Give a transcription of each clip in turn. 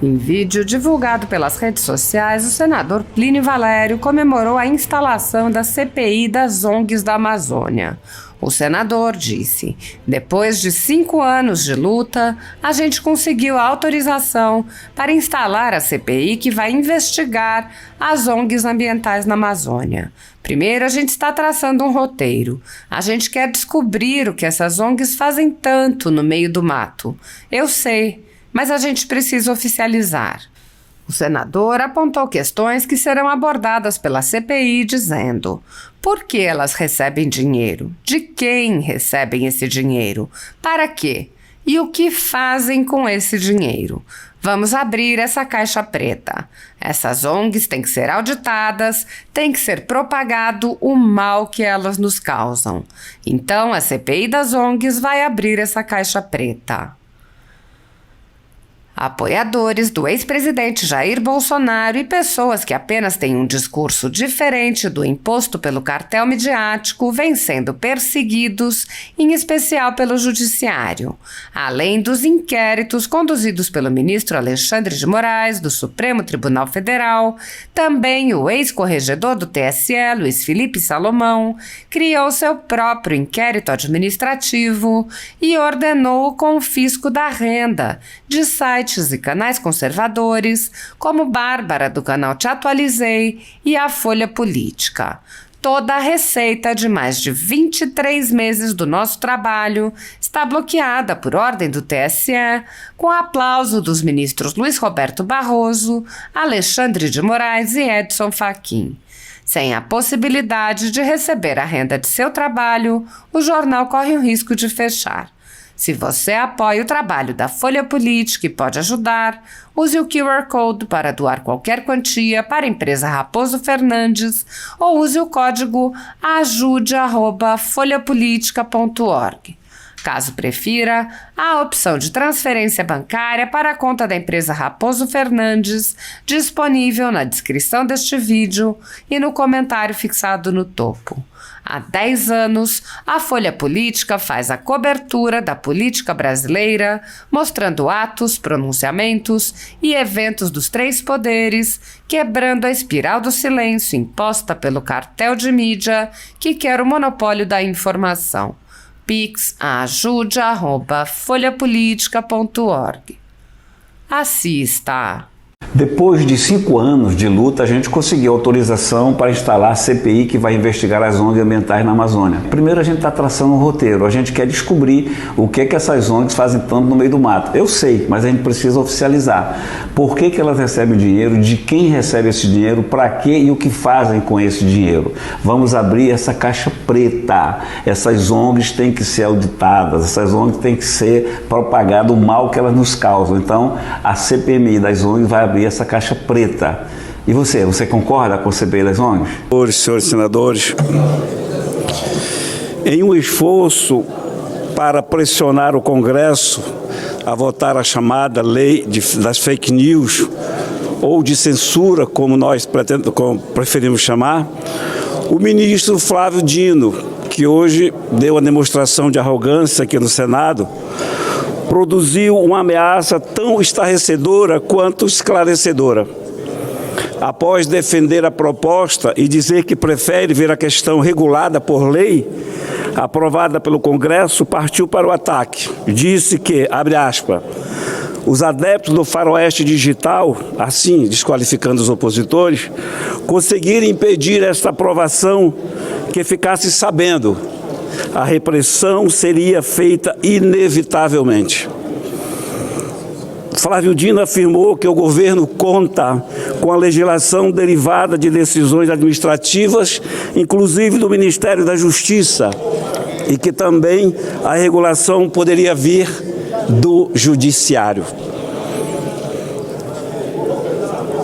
Em vídeo divulgado pelas redes sociais, o senador Plínio Valério comemorou a instalação da CPI das ONGs da Amazônia. O senador disse: depois de 5 anos de luta, a gente conseguiu a autorização para instalar a CPI que vai investigar as ONGs ambientais na Amazônia. Primeiro, a gente está traçando um roteiro. A gente quer descobrir o que essas ONGs fazem tanto no meio do mato. Eu sei, mas a gente precisa oficializar. O senador apontou questões que serão abordadas pela CPI, dizendo: por que elas recebem dinheiro? De quem recebem esse dinheiro? Para quê? E o que fazem com esse dinheiro? Vamos abrir essa caixa preta. Essas ONGs têm que ser auditadas, tem que ser propagado o mal que elas nos causam. Então, a CPI das ONGs vai abrir essa caixa preta. Apoiadores do ex-presidente Jair Bolsonaro e pessoas que apenas têm um discurso diferente do imposto pelo cartel midiático vêm sendo perseguidos, em especial pelo judiciário. Além dos inquéritos conduzidos pelo ministro Alexandre de Moraes, do Supremo Tribunal Federal, também o ex-corregedor do TSE, Luiz Felipe Salomão, criou seu próprio inquérito administrativo e ordenou o confisco da renda de sites e canais conservadores, como Bárbara do canal Te Atualizei e a Folha Política. Toda a receita de mais de 23 meses do nosso trabalho está bloqueada por ordem do TSE, com aplauso dos ministros Luiz Roberto Barroso, Alexandre de Moraes e Edson Fachin. Sem a possibilidade de receber a renda de seu trabalho, o jornal corre o risco de fechar. Se você apoia o trabalho da Folha Política e pode ajudar, use o QR Code para doar qualquer quantia para a empresa Raposo Fernandes ou use o código ajude@folhapolitica.org. Caso prefira, há a opção de transferência bancária para a conta da empresa Raposo Fernandes, disponível na descrição deste vídeo e no comentário fixado no topo. Há 10 anos, a Folha Política faz a cobertura da política brasileira, mostrando atos, pronunciamentos e eventos dos 3 poderes, quebrando a espiral do silêncio imposta pelo cartel de mídia que quer o monopólio da informação. Pix ajude@folhapolitica.org. Assista! Depois de 5 anos de luta, a gente conseguiu autorização para instalar a CPI que vai investigar as ONGs ambientais na Amazônia. Primeiro, a gente está traçando um roteiro, a gente quer descobrir o que essas ONGs fazem tanto no meio do mato. Eu sei, mas a gente precisa oficializar. Por que elas recebem dinheiro, de quem recebe esse dinheiro, para quê e o que fazem com esse dinheiro. Vamos abrir essa caixa preta. Essas ONGs têm que ser auditadas, essas ONGs têm que ser propagado o mal que elas nos causam. Então, a CPMI das ONGs vai abrir essa caixa preta. E você concorda com a CPI das ONGs? Senhores senadores, em um esforço para pressionar o Congresso a votar a chamada lei das fake news, ou de censura, como preferimos chamar, o ministro Flávio Dino, que hoje deu a demonstração de arrogância aqui no Senado, produziu uma ameaça tão estarrecedora quanto esclarecedora. Após defender a proposta e dizer que prefere ver a questão regulada por lei, aprovada pelo Congresso, partiu para o ataque. Disse que, abre aspas, os adeptos do faroeste digital, assim desqualificando os opositores, conseguiram impedir esta aprovação que ficasse sabendo. A repressão seria feita inevitavelmente. Flávio Dino afirmou que o governo conta com a legislação derivada de decisões administrativas, inclusive do Ministério da Justiça, e que também a regulação poderia vir do Judiciário.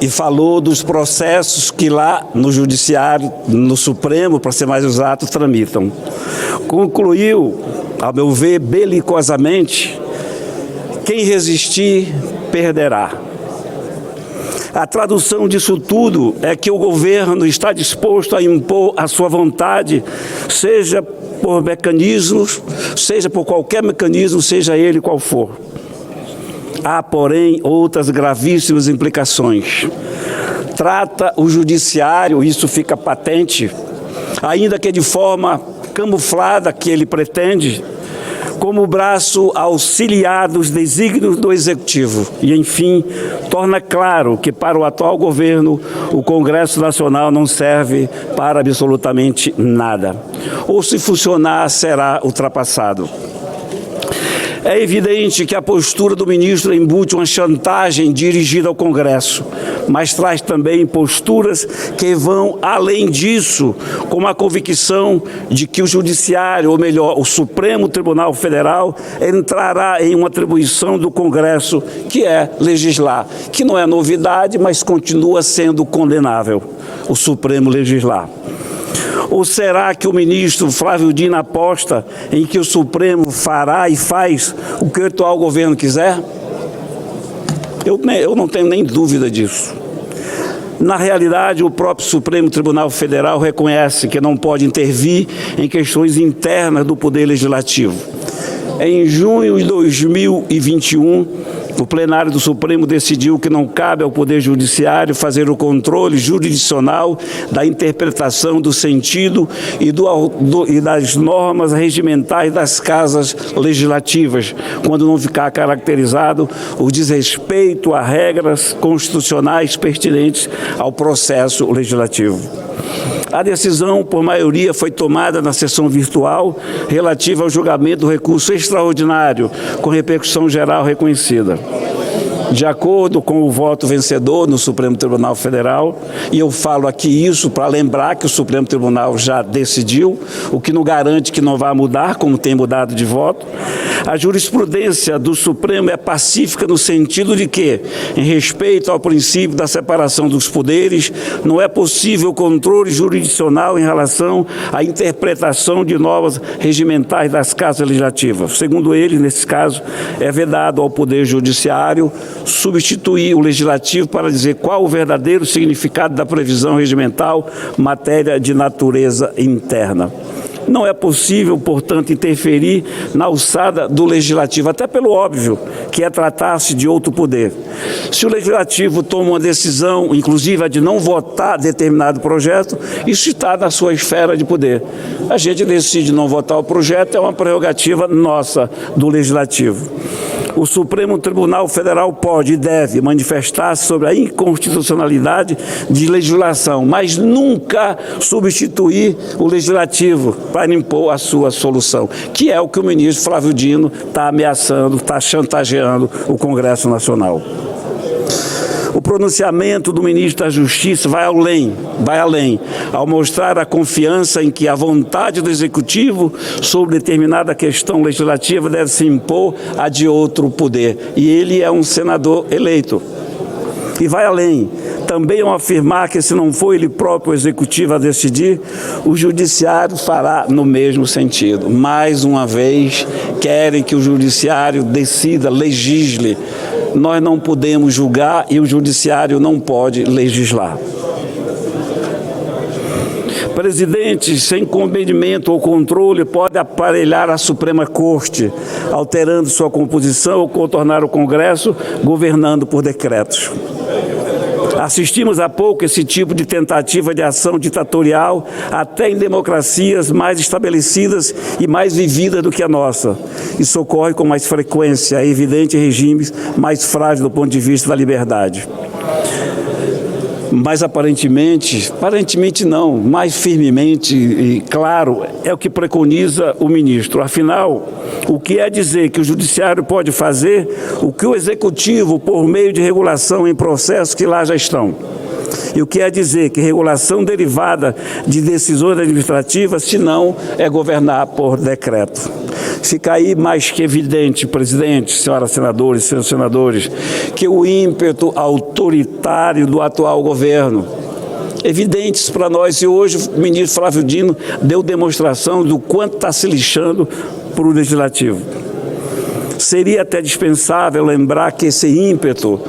E falou dos processos que lá no Judiciário, no Supremo, para ser mais exato, tramitam. Concluiu, ao meu ver, belicosamente, quem resistir, perderá. A tradução disso tudo é que o governo está disposto a impor a sua vontade, seja por mecanismos, seja por qualquer mecanismo, seja ele qual for. Há, porém, outras gravíssimas implicações. Trata o judiciário, isso fica patente, ainda que de forma camuflada que ele pretende, como braço auxiliar dos desígnios do Executivo. E, enfim, torna claro que para o atual governo o Congresso Nacional não serve para absolutamente nada. Ou, se funcionar, será ultrapassado. É evidente que a postura do ministro embute uma chantagem dirigida ao Congresso, mas traz também posturas que vão além disso, como a convicção de que o Judiciário, ou melhor, o Supremo Tribunal Federal, entrará em uma atribuição do Congresso, que é legislar, que não é novidade, mas continua sendo condenável, o Supremo legislar. Ou será que o ministro Flávio Dino aposta em que o Supremo fará e faz o que o atual governo quiser? Eu não tenho nem dúvida disso. Na realidade, o próprio Supremo Tribunal Federal reconhece que não pode intervir em questões internas do Poder Legislativo. Em junho de 2021, o plenário do Supremo decidiu que não cabe ao Poder Judiciário fazer o controle jurisdicional da interpretação do sentido e das normas regimentais das casas legislativas, quando não ficar caracterizado o desrespeito a regras constitucionais pertinentes ao processo legislativo. A decisão, por maioria, foi tomada na sessão virtual relativa ao julgamento do recurso extraordinário, com repercussão geral reconhecida. De acordo com o voto vencedor no Supremo Tribunal Federal, e eu falo aqui isso para lembrar que o Supremo Tribunal já decidiu, o que não garante que não vá mudar, como tem mudado de voto, a jurisprudência do Supremo é pacífica no sentido de que, em respeito ao princípio da separação dos poderes, não é possível controle jurisdicional em relação à interpretação de normas regimentais das casas legislativas. Segundo ele, nesse caso, é vedado ao Poder Judiciário substituir o Legislativo para dizer qual o verdadeiro significado da previsão regimental, matéria de natureza interna. Não é possível, portanto, interferir na alçada do Legislativo, até pelo óbvio, que é tratar-se de outro poder. Se o Legislativo toma uma decisão, inclusive a de não votar determinado projeto, isso está na sua esfera de poder. A gente decide não votar o projeto, é uma prerrogativa nossa, do Legislativo. O Supremo Tribunal Federal pode e deve manifestar-se sobre a inconstitucionalidade de legislação, mas nunca substituir o Legislativo para impor a sua solução, que é o que o ministro Flávio Dino está ameaçando, está chantageando o Congresso Nacional. O pronunciamento do ministro da Justiça vai além, ao mostrar a confiança em que a vontade do Executivo sobre determinada questão legislativa deve se impor a de outro poder. E ele é um senador eleito. E vai além, também ao afirmar que se não for ele próprio o Executivo a decidir, o Judiciário fará no mesmo sentido. Mais uma vez, querem que o Judiciário decida, legisle. Nós não podemos julgar e o Judiciário não pode legislar. Presidentes sem compreendimento ou controle podem aparelhar a Suprema Corte, alterando sua composição ou contornar o Congresso, governando por decretos. Assistimos há pouco esse tipo de tentativa de ação ditatorial até em democracias mais estabelecidas e mais vividas do que a nossa. Isso ocorre com mais frequência, é evidente em regimes mais frágeis do ponto de vista da liberdade. Mas aparentemente não, mais firmemente e claro, é o que preconiza o ministro. Afinal, o que é dizer que o Judiciário pode fazer o que o Executivo, por meio de regulação em processos que lá já estão? E o que é dizer que regulação derivada de decisões administrativas, se não é governar por decreto? Fica aí mais que evidente, presidente, senhoras senadoras e senhores senadores, que o ímpeto autoritário do atual governo, evidentes para nós, e hoje o ministro Flávio Dino deu demonstração do quanto está se lixando para o Legislativo. Seria até dispensável lembrar que esse ímpeto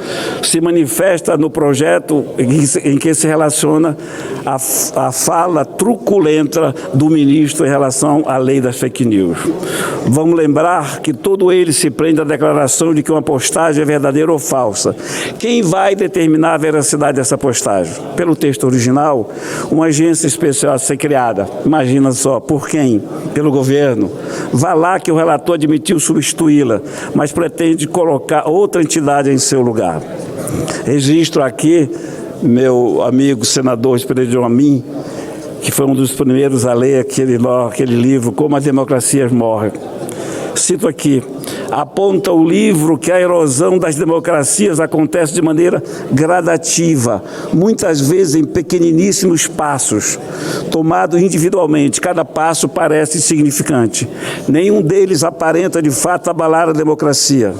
se manifesta no projeto em que se relaciona a fala truculenta do ministro em relação à lei das fake news. Vamos lembrar que todo ele se prende à declaração de que uma postagem é verdadeira ou falsa. Quem vai determinar a veracidade dessa postagem? Pelo texto original, uma agência especial a ser criada. Imagina só, por quem? Pelo governo. Vá lá que o relator admitiu substituí-la, mas pretende colocar outra entidade em seu lugar. Registro aqui, meu amigo senador Espírito Amin, que foi um dos primeiros a ler aquele livro, Como as Democracias Morrem. Cito aqui, aponta o livro que a erosão das democracias acontece de maneira gradativa, muitas vezes em pequeniníssimos passos, tomados individualmente. Cada passo parece insignificante. Nenhum deles aparenta de fato abalar a democracia.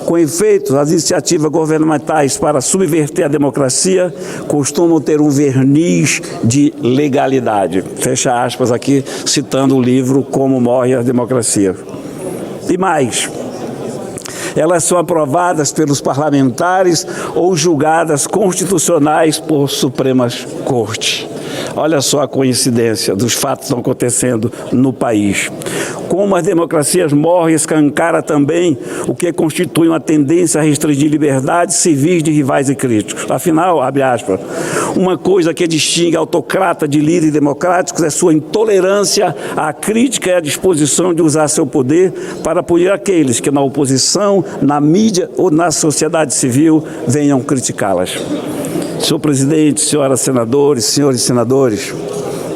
Com efeito, as iniciativas governamentais para subverter a democracia costumam ter um verniz de legalidade. Fecha aspas aqui, citando o livro Como Morre a Democracia. E mais, elas são aprovadas pelos parlamentares ou julgadas constitucionais por Supremas Cortes. Olha só a coincidência dos fatos que estão acontecendo no país. Como as democracias morrem, escancara também o que constitui uma tendência a restringir liberdades civis de rivais e críticos. Afinal, abre aspas, uma coisa que distingue autocrata de líderes democráticos é sua intolerância à crítica e à disposição de usar seu poder para punir aqueles que na oposição, na mídia ou na sociedade civil venham criticá-las. Senhor presidente, senhoras senadores, senhores senadores,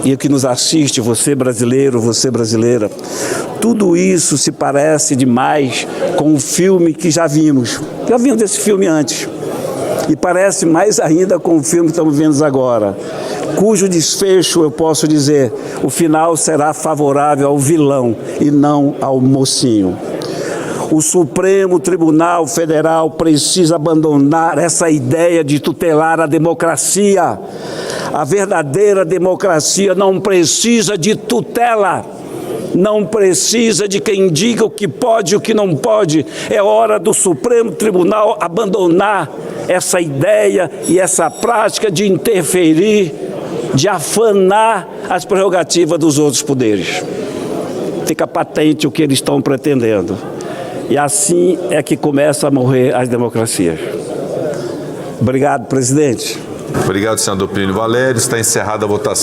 e o que nos assiste, você brasileiro, você brasileira, tudo isso se parece demais com um filme que já vimos. Já vimos esse filme antes. E parece mais ainda com o filme que estamos vendo agora, cujo desfecho, eu posso dizer, o final será favorável ao vilão e não ao mocinho. O Supremo Tribunal Federal precisa abandonar essa ideia de tutelar a democracia. A verdadeira democracia não precisa de tutela, não precisa de quem diga o que pode e o que não pode. É hora do Supremo Tribunal abandonar essa ideia e essa prática de interferir, de afanar as prerrogativas dos outros poderes. Fica patente o que eles estão pretendendo. E assim é que começam a morrer as democracias. Obrigado, presidente. Obrigado, senador Plínio Valério. Está encerrada a votação.